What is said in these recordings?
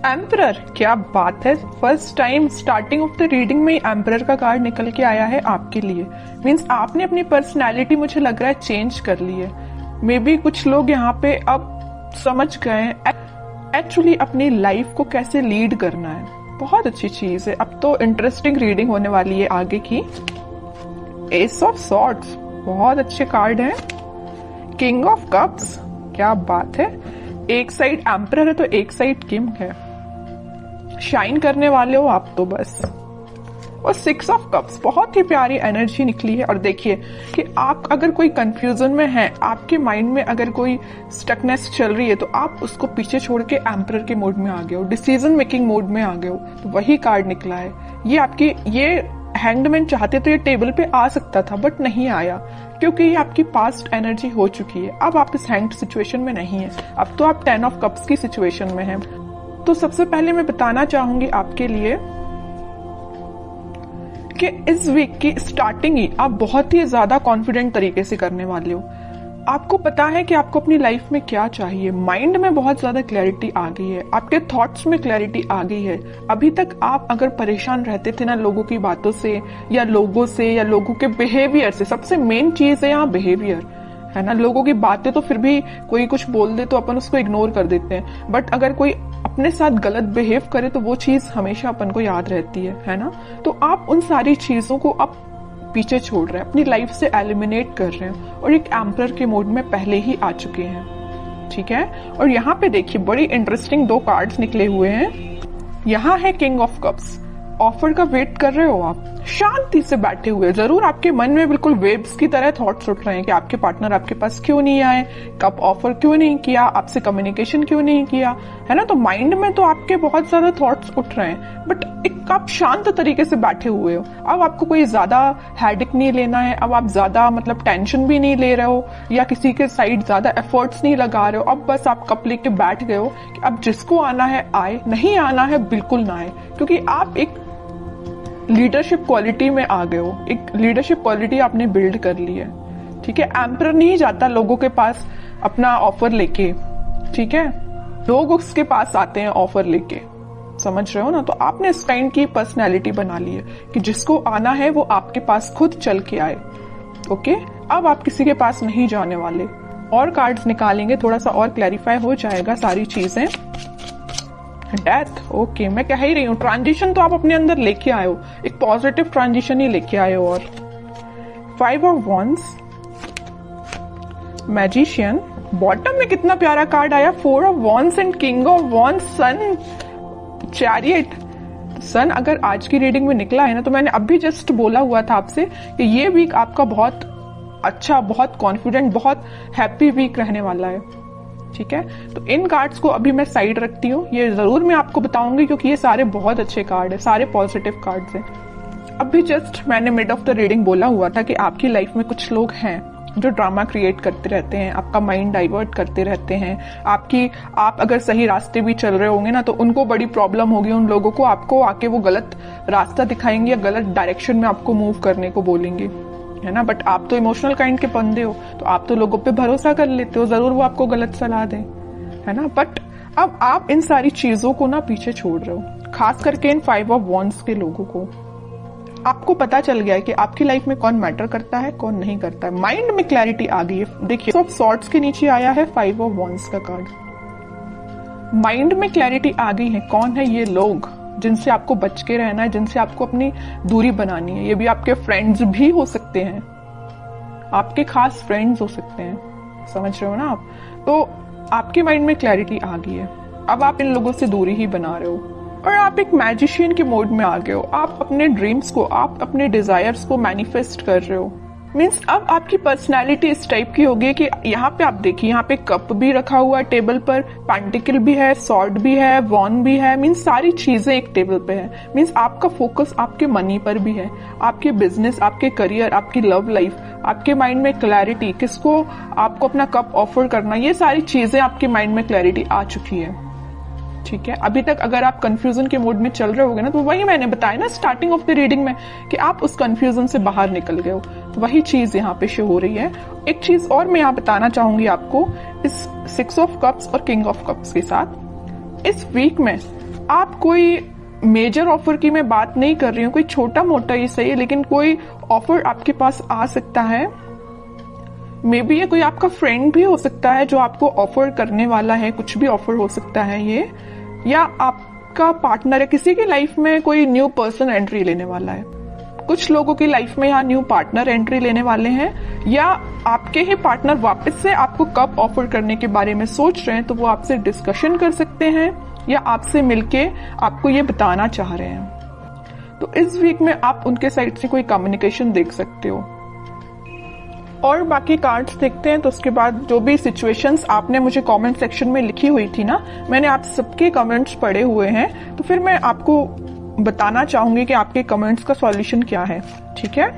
Emperor, क्या बात है। First time starting of the reading में एम्परर का कार्ड निकल के आया है आपके लिए। मीन्स आपने अपनी पर्सनैलिटी मुझे लग रहा है चेंज कर ली है। मे बी कुछ लोग यहाँ पे अब समझ गए एक्चुअली अपनी लाइफ को कैसे लीड करना है। बहुत अच्छी चीज है। अब तो इंटरेस्टिंग रीडिंग होने वाली है आगे की। एस ऑफ सॉर्ड्स, बहुत अच्छे कार्ड है। किंग ऑफ कप्स, क्या बात है। एक साइड एम्परर है तो एक साइड किंग है। शाइन करने वाले हो आप तो बस। और 6 ऑफ कप्स, बहुत ही प्यारी एनर्जी निकली है। और देखिए कि आप अगर कोई कंफ्यूजन में हैं, आपके माइंड में अगर कोई स्टकनेस चल रही है, तो आप उसको पीछे छोड़ के एम्परर के मोड में आ गए हो, डिसीजन मेकिंग मोड में आ गए हो। तो वही कार्ड निकला है। ये हैंगड चाहते तो ये टेबल पे आ सकता था बट नहीं आया, क्योंकि ये आपकी पास्ट एनर्जी हो चुकी है। अब आप इस हैंग्ड सिचुएशन में नहीं है। अब तो आप 10 ऑफ कप्स की सिचुएशन में हैं। तो सबसे पहले मैं बताना चाहूंगी आपके लिए कि इस वीक की स्टार्टिंग ही आप बहुत ही ज्यादा कॉन्फिडेंट तरीके से करने वाले हो। आपको पता है कि आपको अपनी लाइफ में क्या चाहिए। माइंड में बहुत ज्यादा क्लैरिटी आ गई है, आपके थॉट्स में क्लैरिटी आ गई है। अभी तक आप अगर परेशान रहते थे ना लोगों की बातों से या लोगों के बिहेवियर से। सबसे मेन चीज है यहाँ बिहेवियर, है ना। लोगों की बातें तो फिर भी कोई कुछ बोल दे तो अपन उसको इग्नोर कर देते हैं, बट अगर कोई अपने साथ गलत बिहेव करे तो वो चीज हमेशा अपन को याद रहती है ना। तो आप उन सारी चीजों को अब पीछे छोड़ रहे हैं, अपनी लाइफ से एलिमिनेट कर रहे हैं और एक एम्परर के मोड में पहले ही आ चुके हैं। ठीक है। और यहाँ पे देखिए बड़ी इंटरेस्टिंग 2 कार्ड्स निकले हुए हैं। यहाँ है किंग ऑफ कप्स। ऑफर का वेट कर रहे हो आप, शांति से बैठे हुए। जरूर आपके मन में बिल्कुल वेव्स की तरह थॉट्स उठ रहे हैं कि आपके पार्टनर आपके पास क्यों नहीं आए, कब ऑफर क्यों नहीं किया, आपसे कम्युनिकेशन क्यों नहीं किया, है ना। तो माइंड में तो आपके बहुत ज्यादा थॉट्स उठ रहे हैं, बट एक आप शांत तरीके से बैठे हुए हो। अब आपको कोई ज्यादा हेडेक नहीं लेना है। अब आप ज्यादा टेंशन भी नहीं ले रहे हो या किसी के साइड ज्यादा एफर्ट्स नहीं लगा रहे हो। अब बस आप कप लेके बैठ गए हो कि अब जिसको आना है आए, नहीं आना है बिल्कुल ना आए, क्योंकि आप एक लीडरशिप क्वालिटी में आ गए हो। एक लीडरशिप क्वालिटी आपने बिल्ड कर ली है। ठीक है। एम्परर नहीं जाता लोगों के पास अपना ऑफर लेके, ठीक है। लोग उसके पास आते हैं ऑफर लेके, समझ रहे हो ना। तो आपने इस काइंड की पर्सनैलिटी बना ली है कि जिसको आना है वो आपके पास खुद चल के आए। ओके। अब आप किसी के पास नहीं जाने वाले। और कार्ड्स निकालेंगे, थोड़ा सा और क्लैरिफाई हो जाएगा सारी चीजें। Death, okay. मैं कह ही रही हूँ ट्रांजिशन तो आप अपने अंदर लेके आए हो, एक पॉजिटिव ट्रांजिशन ही लेके आए हो। और 5 ऑफ वॉन्ड्स, मैजिशियन। बॉटम में कितना प्यारा कार्ड आया, 4 of wands and king of wands, sun, chariot. Sun अगर आज की रीडिंग में निकला है ना, तो मैंने अभी जस्ट बोला हुआ था आपसे कि ये वीक आपका बहुत अच्छा, बहुत कॉन्फिडेंट, बहुत हैप्पी वीक रहने वाला है। ठीक है। तो इन कार्ड्स को अभी मैं साइड रखती हूँ। ये जरूर मैं आपको बताऊंगी क्योंकि ये सारे बहुत अच्छे कार्ड है, सारे पॉजिटिव कार्ड्स हैं। अभी जस्ट मैंने मिड ऑफ द रीडिंग बोला हुआ था कि आपकी लाइफ में कुछ लोग हैं जो ड्रामा क्रिएट करते रहते हैं, आपका माइंड डाइवर्ट करते रहते हैं। आप अगर सही रास्ते भी चल रहे होंगे ना, तो उनको बड़ी प्रॉब्लम होगी। उन लोगों को आपको आके वो गलत रास्ता दिखाएंगे या गलत डायरेक्शन में आपको मूव करने को बोलेंगे, है ना। बट आप तो इमोशनल काइंड के बंदे हो, तो आप तो लोगों पे भरोसा कर लेते हो, जरूर वो आपको गलत सलाह दें, है ना। बट अब आप इन सारी चीजों को ना पीछे छोड़ रहे हो, खास करके इन 5 ऑफ वॉन्ड्स के लोगों को। आपको पता चल गया है कि आपकी लाइफ में कौन मैटर करता है, कौन नहीं करता है। माइंड में क्लैरिटी आ गई है। देखिए ऑफ सॉर्ड्स के नीचे आया है 5 ऑफ वॉन्ड्स का कार्ड। माइंड में क्लैरिटी आ गई है। कौन है ये लोग जिनसे आपको बच के रहना है, जिनसे आपको अपनी दूरी बनानी है। ये भी आपके फ्रेंड्स भी हो सकते हैं, आपके खास फ्रेंड्स हो सकते हैं, समझ रहे हो ना आप। तो आपके माइंड में क्लैरिटी आ गई है। अब आप इन लोगों से दूरी ही बना रहे हो और आप एक मैजिशियन के मोड में आ गए हो। आप अपने ड्रीम्स को, आप अपने डिजायर्स को मैनिफेस्ट कर रहे हो। मीन्स अब आपकी पर्सनैलिटी इस टाइप की होगी कि यहाँ पे आप देखिए, यहाँ पे कप भी रखा हुआ है टेबल पर, पेंटिकल भी है, सॉर्ड भी है, वॉन भी है। मीन्स सारी चीजें एक टेबल पे है। मीन्स आपका फोकस आपके मनी पर भी है, आपके बिजनेस, आपके करियर, आपकी लव लाइफ, आपके माइंड में क्लैरिटी, किसको आपको अपना कप ऑफर करना, ये सारी चीजें आपके माइंड में क्लैरिटी आ चुकी है। ठीक है। अभी तक अगर आप कंफ्यूजन के मोड में चल रहे होगे ना, तो वही मैंने बताया ना स्टार्टिंग ऑफ द रीडिंग में कि आप उस कंफ्यूजन से बाहर निकल गए हो। तो वही चीज यहाँ पे शो हो रही है। एक चीज और मैं यहाँ बताना चाहूंगी आपको, इस 6 ऑफ कप्स और किंग ऑफ कप्स के साथ इस वीक में आप कोई मेजर ऑफर की मैं बात नहीं कर रही हूँ, कोई छोटा मोटा ही सही, लेकिन कोई ऑफर आपके पास आ सकता है। मे बी ये कोई आपका फ्रेंड भी हो सकता है जो आपको ऑफर करने वाला है, कुछ भी ऑफर हो सकता है ये, या आपका पार्टनर है, किसी की लाइफ में कोई न्यू पर्सन एंट्री लेने वाला है। कुछ लोगों की लाइफ में यहाँ न्यू पार्टनर एंट्री लेने वाले हैं, या आपके ही पार्टनर वापस से आपको कब ऑफर करने के बारे में सोच रहे हैं, तो वो आपसे डिस्कशन कर सकते हैं या आपसे मिलके आपको ये बताना चाह रहे हैं। तो इस वीक में आप उनके साइड से कोई कम्युनिकेशन देख सकते हो। और बाकी कार्ड्स देखते हैं, तो उसके बाद जो भी सिचुएशंस आपने मुझे कमेंट सेक्शन में लिखी हुई थी ना, मैंने आप सबके कमेंट्स पढ़े हुए हैं, तो फिर मैं आपको बताना चाहूंगी कि आपके कमेंट्स का सॉल्यूशन क्या है। ठीक है,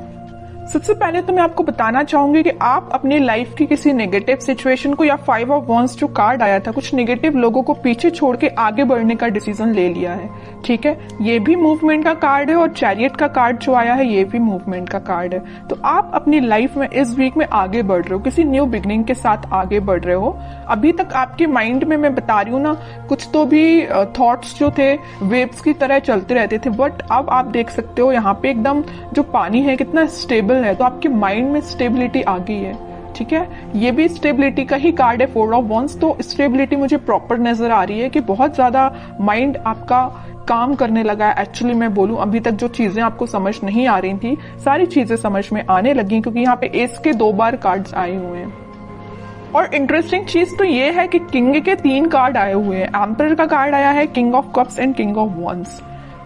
सबसे पहले तो मैं आपको बताना चाहूंगी कि आप अपनी लाइफ की किसी नेगेटिव सिचुएशन को, या 5 ऑफ वांड्स जो कार्ड आया था, कुछ नेगेटिव लोगों को पीछे छोड़ के आगे बढ़ने का डिसीजन ले लिया है। ठीक है, ये भी मूवमेंट का कार्ड है, और चैरियट का कार्ड जो आया है ये भी मूवमेंट का कार्ड है। तो आप अपनी लाइफ में इस वीक में आगे बढ़ रहे हो, किसी न्यू बिगनिंग के साथ आगे बढ़ रहे हो। अभी तक आपके माइंड में मैं बता रही हूँ ना, कुछ तो भी थॉट्स जो थे वेव्स की तरह चलते रहते थे, बट अब आप देख सकते हो यहाँ पे एकदम जो पानी है कितना स्टेबल है, तो आपके माइंड में स्टेबिलिटी आ गई है। ठीक है, ये भी स्टेबिलिटी का ही कार्ड है, 4 ऑफ वांड्स। तो स्टेबिलिटी मुझे प्रॉपर नजर आ रही है कि बहुत ज्यादा माइंड आपका काम करने लगा है। एक्चुअली मैं बोलूं, अभी तक जो चीजें आपको समझ नहीं आ रही थी, सारी चीजें समझ में आने लगी, क्योंकि यहाँ पे एस के 2 बार कार्ड्स आए हुए हैं। और इंटरेस्टिंग चीज तो ये है कि किंग के 3 कार्ड आए हुए हैं। एम्परर का कार्ड आया है, king of cups and king of wands.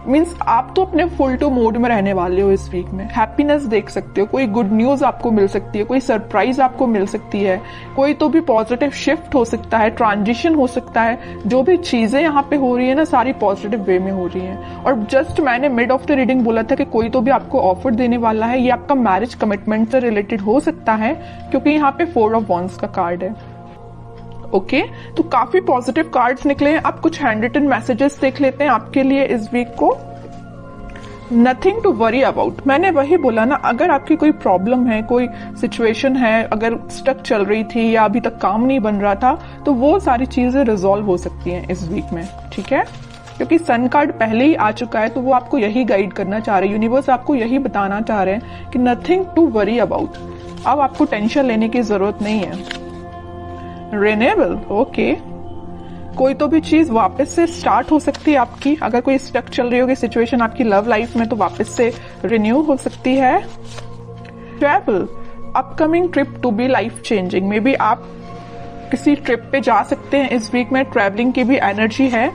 Means आप तो अपने फुल टू मोड में रहने वाले हो इस वीक में। हैप्पीनेस देख सकते हो, कोई गुड न्यूज आपको मिल सकती है, कोई सरप्राइज आपको मिल सकती है, कोई तो भी पॉजिटिव शिफ्ट हो सकता है, ट्रांजिशन हो सकता है। जो भी चीजें यहाँ पे हो रही है ना, सारी पॉजिटिव वे में हो रही हैं। और जस्ट मैंने मिड ऑफ द रीडिंग बोला था कि कोई तो भी आपको ऑफर देने वाला है, ये आपका मैरिज कमिटमेंट से रिलेटेड हो सकता है, क्योंकि यहाँ पे 4 ऑफ वांड्स का कार्ड है। ओके, तो काफी पॉजिटिव कार्ड्स निकले हैं। अब कुछ हैंड रिटन मैसेजेस देख लेते हैं आपके लिए इस वीक को। नथिंग टू वरी अबाउट, मैंने वही बोला ना, अगर आपकी कोई प्रॉब्लम है, कोई सिचुएशन है, अगर स्टक चल रही थी या अभी तक काम नहीं बन रहा था, तो वो सारी चीजें रिजॉल्व हो सकती हैं इस वीक में। ठीक है, क्योंकि सन कार्ड पहले ही आ चुका है, तो वो आपको यही गाइड करना चाह रहे हैं, यूनिवर्स आपको यही बताना चाह रहे हैं कि नथिंग टू वरी अबाउट। अब आपको टेंशन लेने की जरूरत नहीं है। रिन्यूएबल, ओके, कोई तो भी चीज वापस से स्टार्ट हो सकती है आपकी। अगर कोई स्टक चल रही होगी सिचुएशन आपकी लव लाइफ में, तो वापस से रिन्यू हो सकती है। Travel, upcoming trip to be life changing, maybe आप किसी ट्रिप पे जा सकते हैं इस वीक में, ट्रैवलिंग की भी एनर्जी है।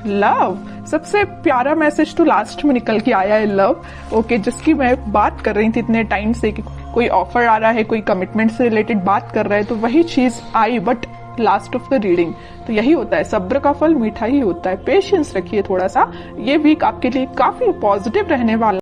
लव, सबसे प्यारा मैसेज तो लास्ट में निकल के आया है, लव। ओके, जिसकी मैं बात कर रही थी इतने टाइम से कि कोई ऑफर आ रहा है, कोई कमिटमेंट से रिलेटेड बात कर रहा है, तो वही चीज आई, but last of the reading. तो यही होता है, सब्र का फल मीठा ही होता है। पेशेंस रखिए थोड़ा सा, ये वीक आपके लिए काफी पॉजिटिव रहने वाला